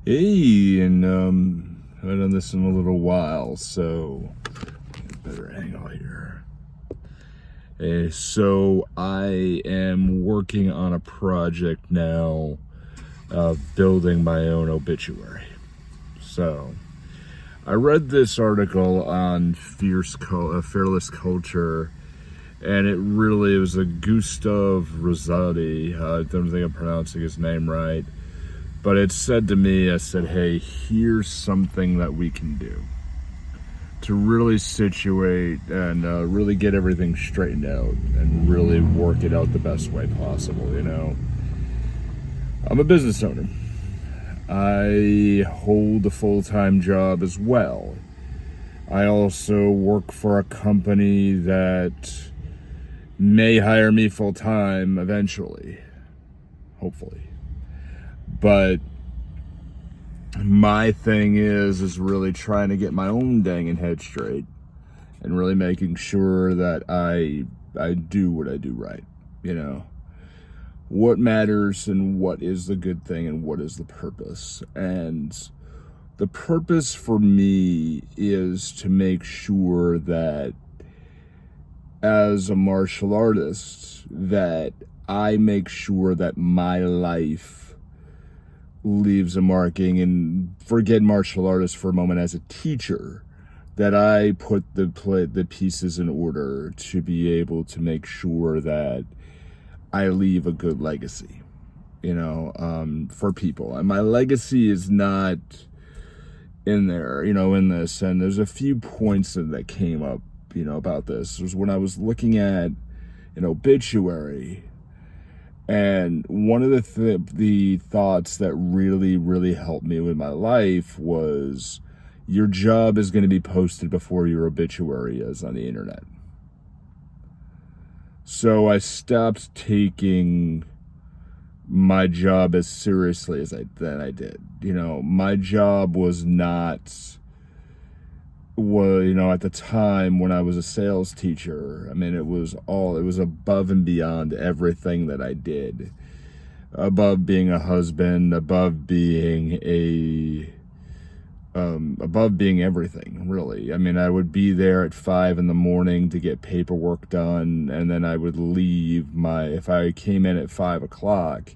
Hey, and I haven't done this in a little while, so better angle here. So I am working on a project now, building my own obituary. So I read this article on Fearless Culture, and it was a Gustav Rosati. I don't think I'm pronouncing his name right. But it said to me, I said, hey, here's something that we can do to really situate and really get everything straightened out and really work it out the best way possible, I'm a business owner. I hold a full-time job as well. I also work for a company that may hire me full-time eventually, hopefully. But my thing is really trying to get my own dang head straight and really making sure that I do what I do right, what matters and what is the good thing and what is the purpose. And the purpose for me is to make sure that as a martial artist, that I make sure that my life leaves a marking, and forget martial artist for a moment, as a teacher, that I put the pieces in order to be able to make sure that I leave a good legacy, for people. And my legacy is not in there, in this. And there's a few points that came up, about this. It was when I was looking at an obituary. And one of the thoughts that really helped me with my life was, your job is going to be posted before your obituary is on the internet. So I stopped taking my job as seriously as I did. My job was not, at the time when I was a sales teacher, I mean, it was above and beyond everything that I did. Above being a husband, above being everything, really. I mean, I would be there at 5 a.m. to get paperwork done, and then I would leave if I came in at 5 o'clock,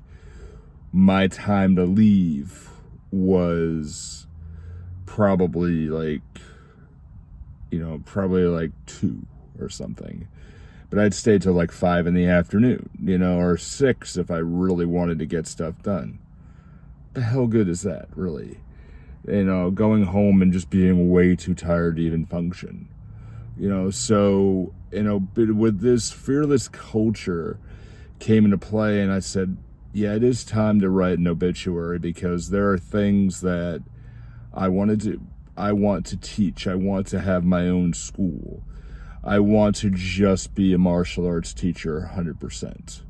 my time to leave was probably like 2 or something. But I'd stay till like 5 in the afternoon, or 6 if I really wanted to get stuff done. The hell good is that, really? Going home and just being way too tired to even function. So, but with this fearless culture came into play, and I said, yeah, it is time to write an obituary, because there are things that I want to do. I want to teach. I want to have my own school. I want to just be a martial arts teacher 100%.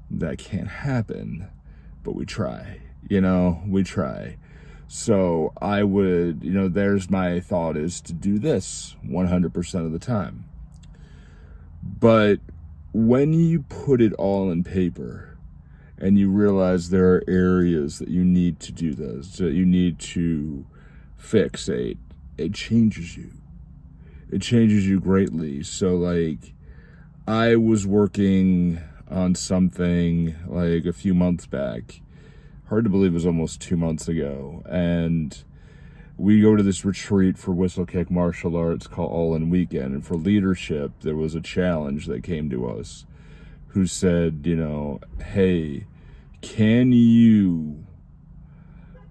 That can't happen, but we try, we try. So I would, there's my thought, is to do this 100% of the time. But when you put it all in paper and you realize there are areas that you need to do this, that you need to fixate, it changes you. It changes you greatly. So like, I was working on something like a few months back. Hard to believe it was almost 2 months ago. And we go to this retreat for whistle kick martial arts called All In Weekend. And for leadership, there was a challenge that came to us who said, hey, can you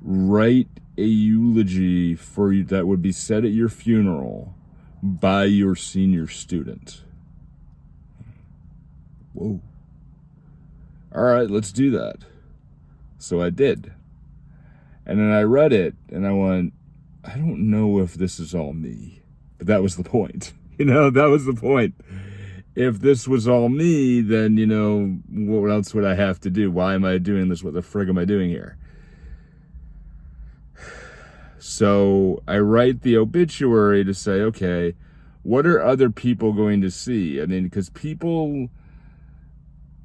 write a eulogy for you that would be said at your funeral by your senior student? Whoa. All right, let's do that. So I did. And then I read it and I went, I don't know if this is all me. But that was the point. That was the point. If this was all me, then, what else would I have to do? Why am I doing this? What the frig am I doing here? So I write the obituary to say, okay, what are other people going to see? I mean, because people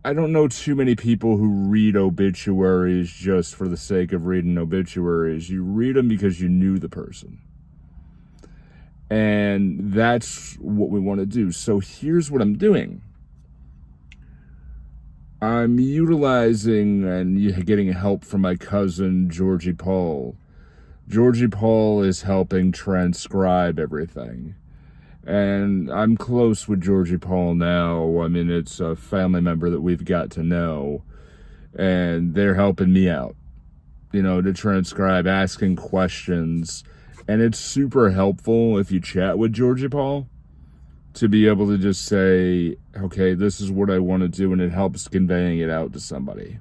I don't know too many people who read obituaries just for the sake of reading obituaries. You read them because you knew the person. And that's what we want to do. So here's what I'm doing. I'm utilizing and getting help from my cousin, Georgie Paul. Georgie Paul is helping transcribe everything. And I'm close with Georgie Paul now. I mean, it's a family member that we've got to know. And they're helping me out, to transcribe, asking questions. And it's super helpful if you chat with Georgie Paul to be able to just say, okay, this is what I want to do, and it helps conveying it out to somebody.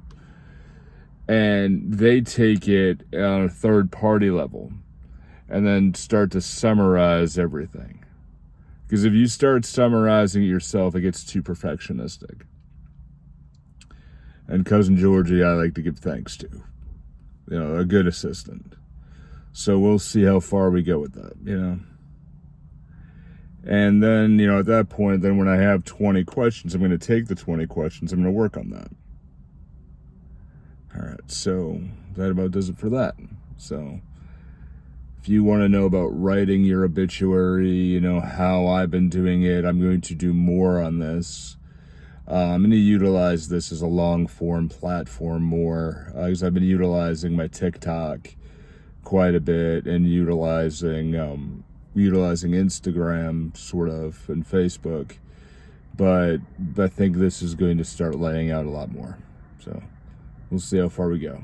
And they take it on a third-party level and then start to summarize everything. Because if you start summarizing it yourself, it gets too perfectionistic. And Cousin Georgie, I like to give thanks to. A good assistant. So we'll see how far we go with that, And then, at that point, then when I have 20 questions, I'm going to take the 20 questions. I'm going to work on that. All right, so that about does it for that. So if you want to know about writing your obituary, how I've been doing it, I'm going to do more on this. I'm going to utilize this as a long-form platform more because I've been utilizing my TikTok quite a bit and utilizing Instagram sort of and Facebook, but I think this is going to start laying out a lot more. So we'll see how far we go.